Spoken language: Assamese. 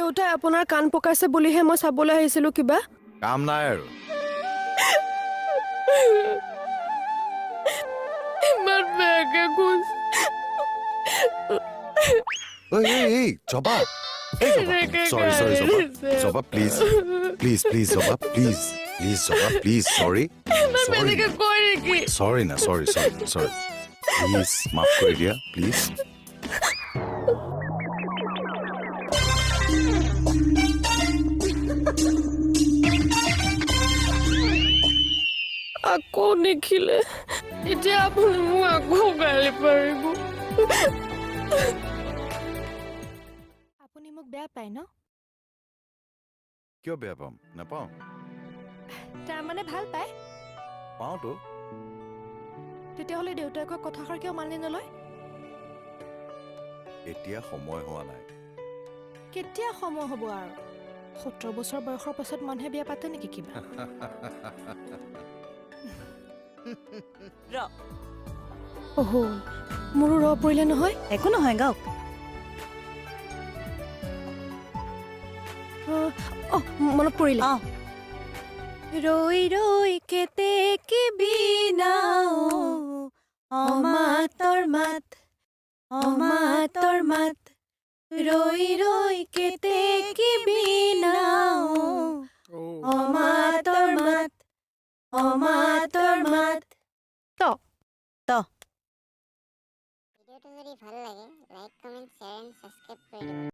দেউতাই আপোনাৰ কাণ পকাইছে বুলিহে মই চাবলৈ আহিছিলো কিবা কাম নাই আৰু ইমান বেয়াকে কৈছে এই জবা sorry জবা প্লিজ জবা প্লিজ sorry না sorry প্লিজ মাফ কৰি দিয়া প্লিজ আকৌ নিখিলে এতিয়া আপুনি মোক আকৌ গালি পাৰিব আপুনি মোক বেয়া পায় ন কিয় বেয়া পাম নাপাওঁ তাৰমানে ভাল পায় পাওঁতো তেতিয়াহ'লে দেউতাই কোৱা কথাষাৰ কিয় মানি নলয় এতিয়া সময় হোৱা নাই কেতিয়া সময় হ'ব আৰু 17 বছৰ বয়সৰ পাছত মানুহে বিয়া পাতে নেকি কিবা মোৰো ৰ পৰিলে নহয় একো নহয় গাওক মনত পৰিলে ৰৈ ৰৈ কেতে কি বিনাও অমাতৰ মাত ৰৈ ৰৈ কেতে